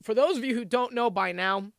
For those of you who don't know by now,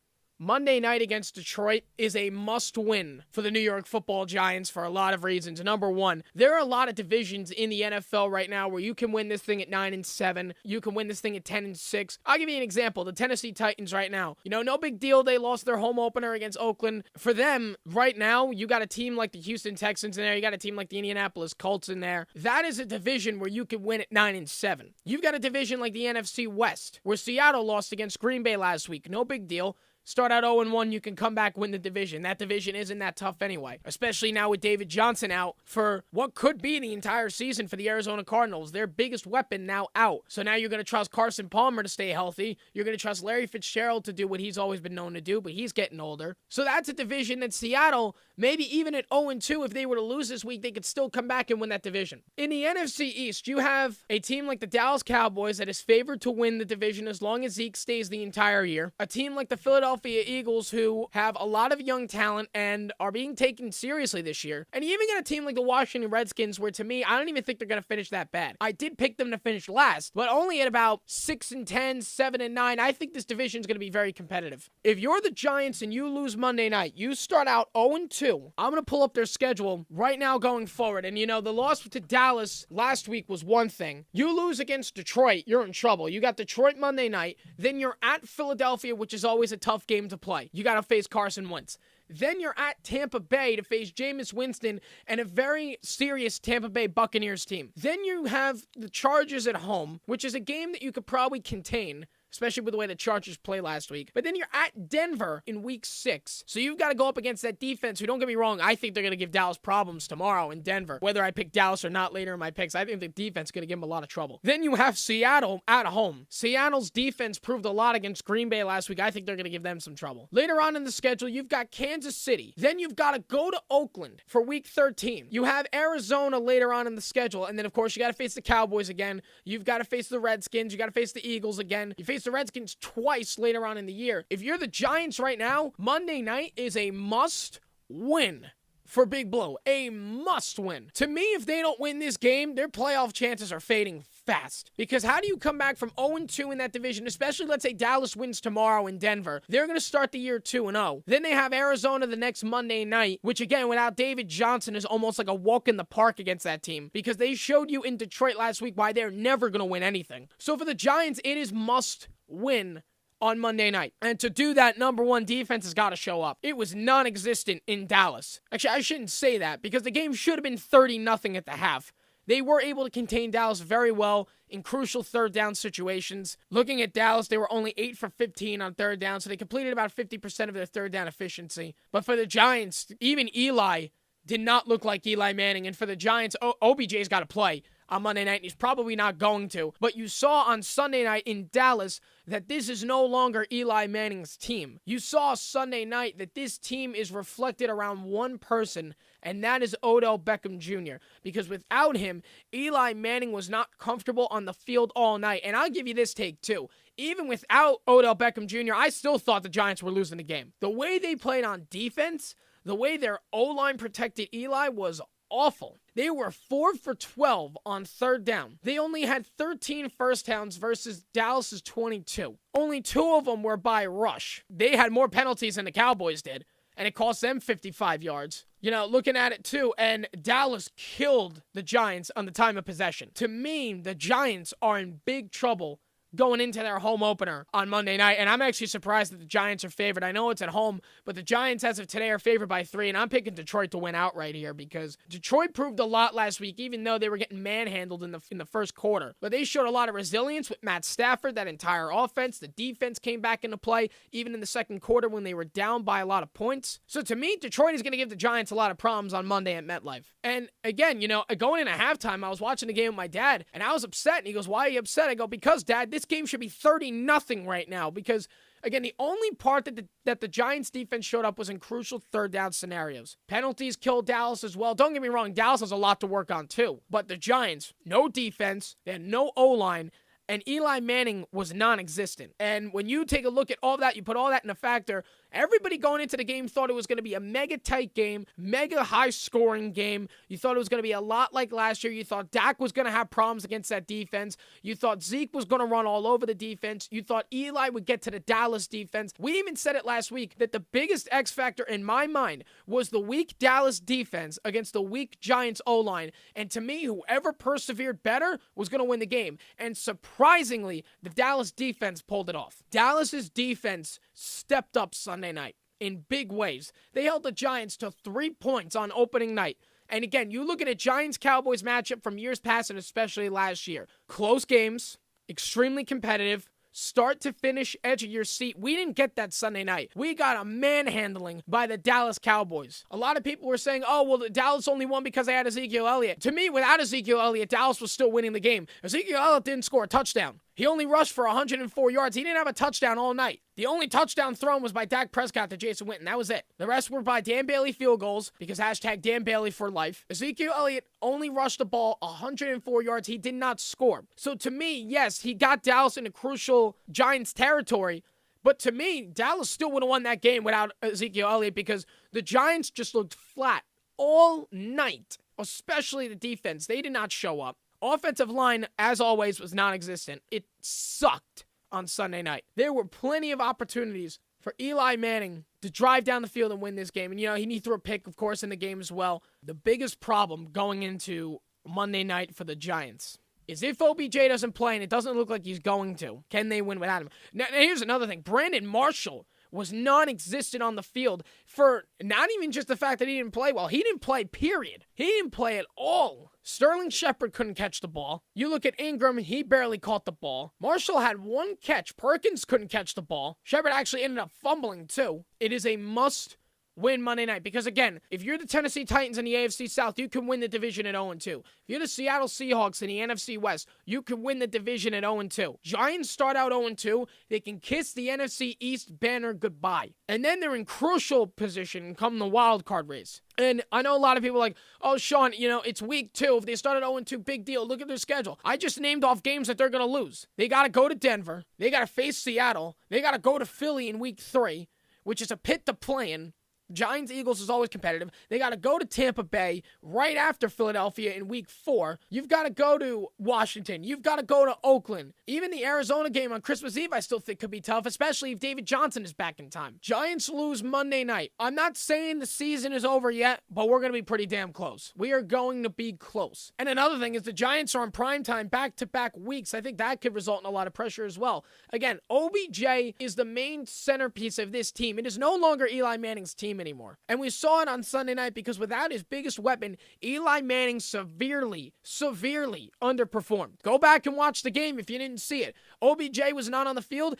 Monday night against Detroit is a must-win for the New York Football Giants for a lot of reasons. Number one, there are a lot of divisions in the NFL right now where you can win this thing at 9-7. You can win this thing at 10-6. I'll give you an example. The Tennessee Titans right now. No big deal. They lost their home opener against Oakland. For them, right now, you got a team like the Houston Texans in there. You got a team like the Indianapolis Colts in there. That is a division where you can win at 9-7. You've got a division like the NFC West, where Seattle lost against Green Bay last week. No big deal. Start out 0-1, you can come back, win the division. That division isn't that tough anyway, especially now with David Johnson out for what could be the entire season for the Arizona Cardinals. Their biggest weapon now out. So now you're going to trust Carson Palmer to stay healthy. You're going to trust Larry Fitzgerald to do what he's always been known to do, but he's getting older. So that's a division that Seattle, maybe even at 0-2, if they were to lose this week, they could still come back and win that division. In the NFC East, you have a team like the Dallas Cowboys that is favored to win the division as long as Zeke stays the entire year. A team like the Philadelphia Eagles, who have a lot of young talent and are being taken seriously this year. And you even got a team like the Washington Redskins, where to me, I don't even think they're going to finish that bad. I did pick them to finish last, but only at about 6-10, 7-9. I think this division is going to be very competitive. If you're the Giants and you lose Monday night, you start out 0-2. I'm going to pull up their schedule right now going forward. And the loss to Dallas last week was one thing. You lose against Detroit, you're in trouble. You got Detroit Monday night, then you're at Philadelphia, which is always a tough game to play. You got to face Carson Wentz. Then you're at Tampa Bay to face Jameis Winston and a very serious Tampa Bay Buccaneers team. Then you have the Chargers at home, which is a game that you could probably contain, especially with the way the Chargers played last week. But then you're at Denver in week 6. So you've got to go up against that defense, who, don't get me wrong, I think they're going to give Dallas problems tomorrow in Denver. Whether I pick Dallas or not later in my picks, I think the defense is going to give them a lot of trouble. Then you have Seattle at home. Seattle's defense proved a lot against Green Bay last week. I think they're going to give them some trouble. Later on in the schedule, you've got Kansas City. Then you've got to go to Oakland for week 13. You have Arizona later on in the schedule. And then, of course, you got to face the Cowboys again. You've got to face the Redskins. You got to face the Eagles again. You face the Redskins twice later on in the year. If you're the Giants right now, Monday night is a must-win for Big Blue. A must-win. To me, if they don't win this game, their playoff chances are fading fast. Because how do you come back from 0-2 in that division, especially let's say Dallas wins tomorrow in Denver? They're going to start the year 2-0. Then they have Arizona the next Monday night, which again, without David Johnson, is almost like a walk in the park against that team, because they showed you in Detroit last week why they're never going to win anything. So for the Giants, it is must win on Monday night. And to do that, number one, defense has got to show up. It was non-existent in Dallas. Actually, I shouldn't say that, because the game should have been 30-0 at the half. They were able to contain Dallas very well in crucial third down situations. Looking at Dallas, they were only 8 for 15 on third down, so they completed about 50% of their third down efficiency. But for the Giants, even Eli did not look like Eli Manning. And for the Giants, OBJ's got to play on Monday night, and he's probably not going to. But you saw on Sunday night in Dallas that this is no longer Eli Manning's team. You saw Sunday night that this team is reflected around one person, and that is Odell Beckham Jr. Because without him, Eli Manning was not comfortable on the field all night. And I'll give you this take too. Even without Odell Beckham Jr., I still thought the Giants were losing the game. The way they played on defense, the way their O-line protected Eli was awful. They were 4 for 12 on third down. They only had 13 first downs versus Dallas's 22. Only 2 of them were by rush. They had more penalties than the Cowboys did, and it cost them 55 yards. Looking at it too, and Dallas killed the Giants on the time of possession. To me, the Giants are in big trouble going into their home opener on Monday night, and I'm actually surprised that the Giants are favored. I know it's at home, but the Giants, as of today, are favored by 3, and I'm picking Detroit to win out right here, because Detroit proved a lot last week, even though they were getting manhandled in the first quarter. But they showed a lot of resilience with Matt Stafford, that entire offense. The defense came back into play, even in the second quarter when they were down by a lot of points. So to me, Detroit is going to give the Giants a lot of problems on Monday at MetLife. And again, going into halftime, I was watching the game with my dad, and I was upset, and he goes, "Why are you upset?" I go, "Because, Dad, this game should be 30-0 right now," because again, the only part that the Giants defense showed up was in crucial third down scenarios. Penalties killed Dallas as well. Don't get me wrong, Dallas has a lot to work on too. But the Giants, no defense, they had no O-line, and Eli Manning was non-existent. And when you take a look at all that, you put all that in a factor, everybody going into the game thought it was going to be a mega tight game, mega high-scoring game. You thought it was going to be a lot like last year. You thought Dak was going to have problems against that defense. You thought Zeke was going to run all over the defense. You thought Eli would get to the Dallas defense. We even said it last week that the biggest X factor in my mind was the weak Dallas defense against the weak Giants O-line. And to me, whoever persevered better was going to win the game. And surprisingly, the Dallas defense pulled it off. Dallas's defense stepped up Sunday night in big ways. They held the Giants to 3 points on opening night. And again, you look at a Giants-Cowboys matchup from years past and especially last year. Close games, extremely competitive, start to finish, edge of your seat. We didn't get that Sunday night. We got a manhandling by the Dallas Cowboys. A lot of people were saying, oh, well, the Dallas only won because they had Ezekiel Elliott. To me, without Ezekiel Elliott, Dallas was still winning the game. Ezekiel Elliott didn't score a touchdown. He only rushed for 104 yards. He didn't have a touchdown all night. The only touchdown thrown was by Dak Prescott to Jason Witten. That was it. The rest were by Dan Bailey field goals because hashtag Dan Bailey for life. Ezekiel Elliott only rushed the ball 104 yards. He did not score. So to me, yes, he got Dallas into crucial Giants territory. But to me, Dallas still would have won that game without Ezekiel Elliott because the Giants just looked flat all night, especially the defense. They did not show up. Offensive line, as always, was non-existent. It sucked on Sunday night. There were plenty of opportunities for Eli Manning to drive down the field and win this game. And, he threw a pick, of course, in the game as well. The biggest problem going into Monday night for the Giants is if OBJ doesn't play, and it doesn't look like he's going to, can they win without him? Now here's another thing. Brandon Marshall was non-existent on the field for not even just the fact that he didn't play well. He didn't play, period. He didn't play at all. Sterling Shepard couldn't catch the ball. You look at Ingram, he barely caught the ball. Marshall had one catch. Perkins couldn't catch the ball. Shepard actually ended up fumbling too. It is a must-win Monday night because, again, if you're the Tennessee Titans in the AFC South, you can win the division at 0-2. If you're the Seattle Seahawks in the NFC West, you can win the division at 0-2. Giants start out 0-2. They can kiss the NFC East banner goodbye. And then they're in crucial position come the wild card race. And I know a lot of people are like, oh, Sean, it's week 2. If they started 0-2, big deal. Look at their schedule. I just named off games that they're going to lose. They got to go to Denver. They got to face Seattle. They got to go to Philly in week 3, which is a pit to play in. Giants-Eagles is always competitive. They got to go to Tampa Bay right after Philadelphia in week 4. You've got to go to Washington. You've got to go to Oakland. Even the Arizona game on Christmas Eve I still think could be tough, especially if David Johnson is back in time. Giants lose Monday night. I'm not saying the season is over yet, but we're going to be pretty damn close. We are going to be close. And another thing is the Giants are on primetime back-to-back weeks. I think that could result in a lot of pressure as well. Again, OBJ is the main centerpiece of this team. It is no longer Eli Manning's team anymore. And we saw it on Sunday night because without his biggest weapon, Eli Manning severely underperformed. Go back and watch the game if you didn't see it. OBJ was not on the field.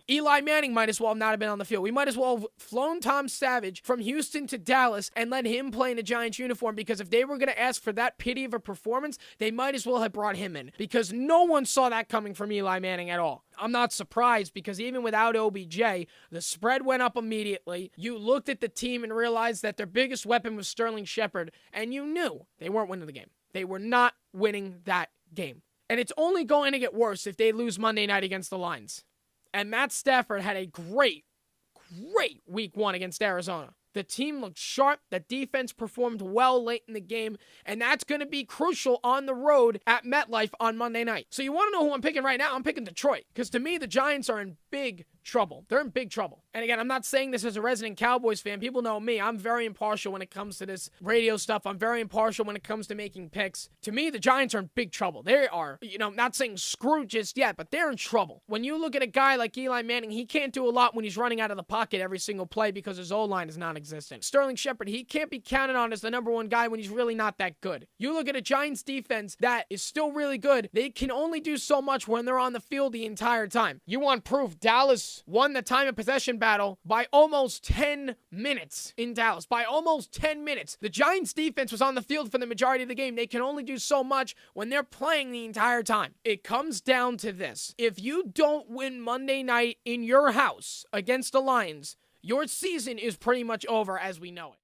Eli Manning might as well not have been on the field. We might as well have flown Tom Savage from Houston to Dallas and let him play in a Giants uniform because if they were going to ask for that pity of a performance, they might as well have brought him in because no one saw that coming from Eli Manning at all. I'm not surprised because even without OBJ, the spread went up immediately. You looked at the team and realized that their biggest weapon was Sterling Shepard, and you knew they weren't winning the game. They were not winning that game. And it's only going to get worse if they lose Monday night against the Lions. And Matt Stafford had a great week 1 against Arizona. The team looked sharp. The defense performed well late in the game. And that's going to be crucial on the road at MetLife on Monday night. So you want to know who I'm picking right now? I'm picking Detroit. Because to me, the Giants are in big trouble. They're in big trouble. And again, I'm not saying this as a resident Cowboys fan. People know me. I'm very impartial when it comes to this radio stuff. I'm very impartial when it comes to making picks. To me, the Giants are in big trouble. They are, not saying screw just yet, but they're in trouble. When you look at a guy like Eli Manning, he can't do a lot when he's running out of the pocket every single play because his O-line is non-existent. Sterling Shepard, he can't be counted on as the number 1 guy when he's really not that good. You look at a Giants defense that is still really good. They can only do so much when they're on the field the entire time. You want proof? Dallas won the time of possession battle by almost 10 minutes in Dallas. By almost 10 minutes. The Giants defense was on the field for the majority of the game. They can only do so much when they're playing the entire time. It comes down to this. If you don't win Monday night in your house against the Lions, your season is pretty much over as we know it.